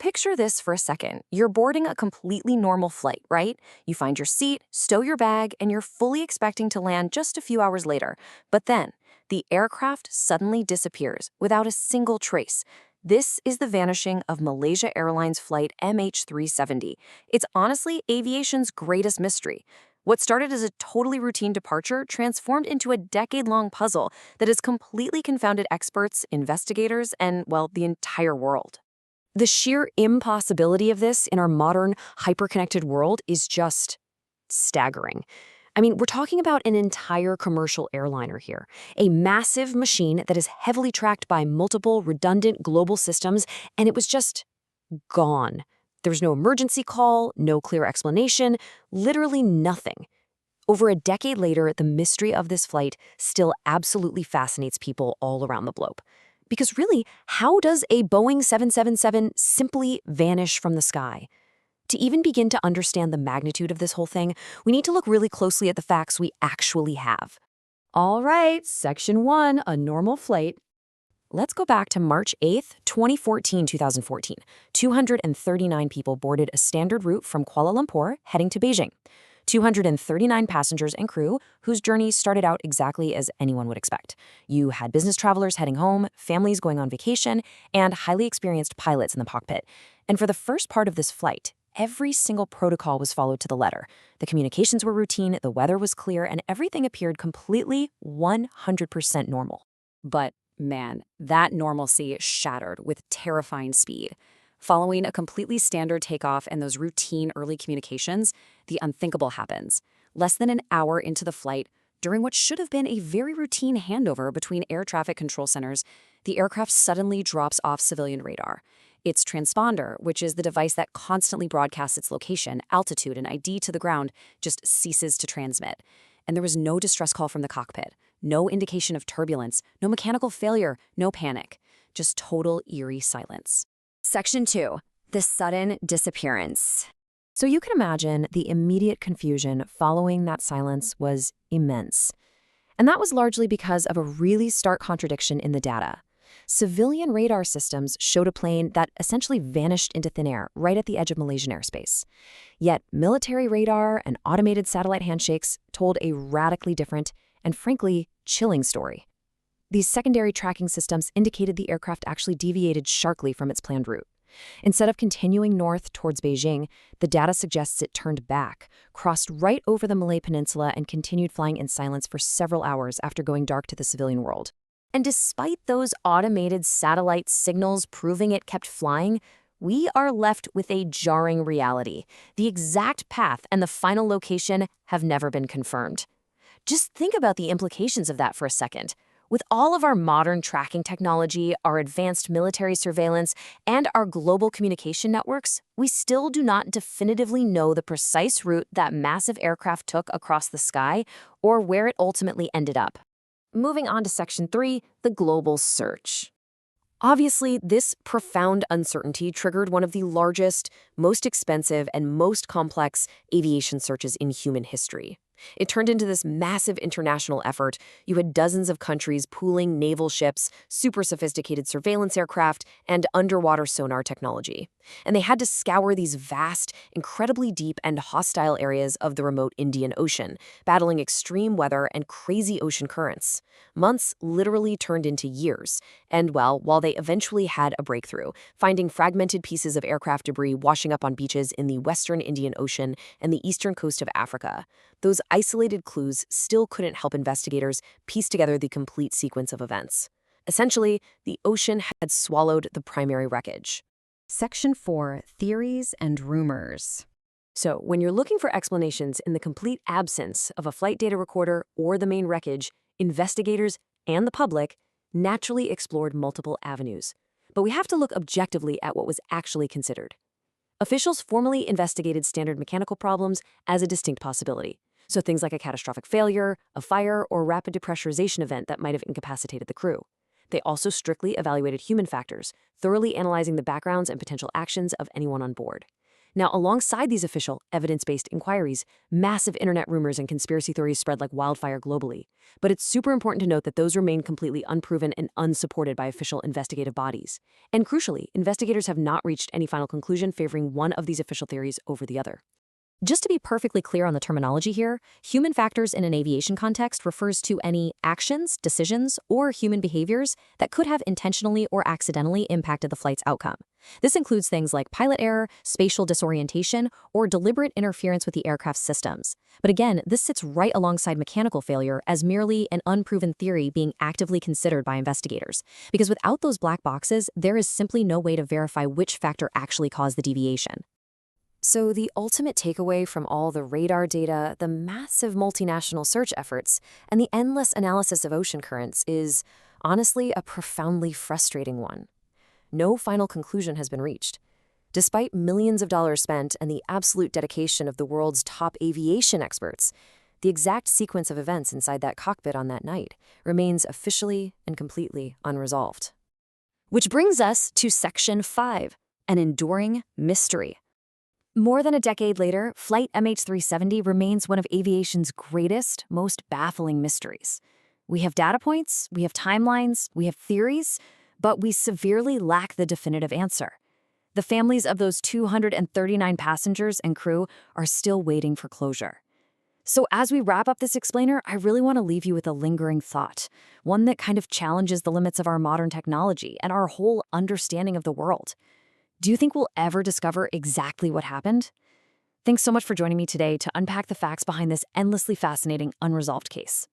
Picture this for a second. You're boarding a completely normal flight, right? You find your seat, stow your bag, and you're fully expecting to land just a few hours later. But then, the aircraft suddenly disappears without a single trace. This is the vanishing of Malaysia Airlines Flight MH370. It's honestly aviation's greatest mystery. What started as a totally routine departure transformed into a decade-long puzzle that has completely confounded experts, investigators, and, well, the entire world. The sheer impossibility of this in our modern, hyper-connected world is just staggering. I mean, we're talking about an entire commercial airliner here, a massive machine that is heavily tracked by multiple redundant global systems, and it was just gone. There was no emergency call, no clear explanation, literally nothing. Over a decade later, the mystery of this flight still absolutely fascinates people all around the globe. Because really, how does a Boeing 777 simply vanish from the sky? To even begin to understand the magnitude of this whole thing, we need to look really closely at the facts we actually have. All right, Section 1, a normal flight. Let's go back to March 8th, 2014. 239 people boarded a standard route from Kuala Lumpur heading to Beijing. 239 passengers and crew whose journey started out exactly as anyone would expect. You had business travelers heading home, families going on vacation, and highly experienced pilots in the cockpit. And for the first part of this flight, every single protocol was followed to the letter. The communications were routine, the weather was clear, and everything appeared completely 100% normal. But man, that normalcy shattered with terrifying speed. Following a completely standard takeoff and those routine early communications, the unthinkable happens. Less than an hour into the flight, during what should have been a very routine handover between air traffic control centers, the aircraft suddenly drops off civilian radar. Its transponder, which is the device that constantly broadcasts its location, altitude, and ID to the ground, just ceases to transmit. And there was no distress call from the cockpit, no indication of turbulence, no mechanical failure, no panic, just total eerie silence. Section 2, the sudden disappearance. So you can imagine the immediate confusion following that silence was immense. And that was largely because of a really stark contradiction in the data. Civilian radar systems showed a plane that essentially vanished into thin air right at the edge of Malaysian airspace. Yet military radar and automated satellite handshakes told a radically different and frankly chilling story. These secondary tracking systems indicated the aircraft actually deviated sharply from its planned route. Instead of continuing north towards Beijing, the data suggests it turned back, crossed right over the Malay Peninsula, and continued flying in silence for several hours after going dark to the civilian world. And despite those automated satellite signals proving it kept flying, we are left with a jarring reality. The exact path and the final location have never been confirmed. Just think about the implications of that for a second. With all of our modern tracking technology, our advanced military surveillance, and our global communication networks, we still do not definitively know the precise route that massive aircraft took across the sky or where it ultimately ended up. Moving on to Section 3, the global search. Obviously, this profound uncertainty triggered one of the largest, most expensive, and most complex aviation searches in human history. It turned into this massive international effort. You had dozens of countries pooling naval ships, super sophisticated surveillance aircraft, and underwater sonar technology. And they had to scour these vast, incredibly deep and hostile areas of the remote Indian Ocean, battling extreme weather and crazy ocean currents. Months literally turned into years. And well, while they eventually had a breakthrough, finding fragmented pieces of aircraft debris washing up on beaches in the western Indian Ocean and the eastern coast of Africa, those isolated clues still couldn't help investigators piece together the complete sequence of events. Essentially, the ocean had swallowed the primary wreckage. Section 4, theories and rumors. So, when you're looking for explanations in the complete absence of a flight data recorder or the main wreckage, investigators and the public naturally explored multiple avenues. But we have to look objectively at what was actually considered. Officials formally investigated standard mechanical problems as a distinct possibility. So things like a catastrophic failure, a fire, or rapid depressurization event that might have incapacitated the crew. They also strictly evaluated human factors, thoroughly analyzing the backgrounds and potential actions of anyone on board. Now, alongside these official, evidence-based inquiries, massive internet rumors and conspiracy theories spread like wildfire globally. But it's super important to note that those remain completely unproven and unsupported by official investigative bodies. And crucially, investigators have not reached any final conclusion favoring one of these official theories over the other. Just to be perfectly clear on the terminology here, human factors in an aviation context refers to any actions, decisions, or human behaviors that could have intentionally or accidentally impacted the flight's outcome. This includes things like pilot error, spatial disorientation, or deliberate interference with the aircraft's systems. But again, this sits right alongside mechanical failure as merely an unproven theory being actively considered by investigators. Because without those black boxes, there is simply no way to verify which factor actually caused the deviation. So the ultimate takeaway from all the radar data, the massive multinational search efforts, and the endless analysis of ocean currents is, honestly, a profoundly frustrating one. No final conclusion has been reached. Despite millions of dollars spent and the absolute dedication of the world's top aviation experts, the exact sequence of events inside that cockpit on that night remains officially and completely unresolved. Which brings us to Section 5, an enduring mystery. More than a decade later, Flight MH370 remains one of aviation's greatest, most baffling mysteries. We have data points, we have timelines, we have theories, but we severely lack the definitive answer. The families of those 239 passengers and crew are still waiting for closure. So as we wrap up this explainer, I really want to leave you with a lingering thought, one that kind of challenges the limits of our modern technology and our whole understanding of the world. Do you think we'll ever discover exactly what happened? Thanks so much for joining me today to unpack the facts behind this endlessly fascinating, unresolved case.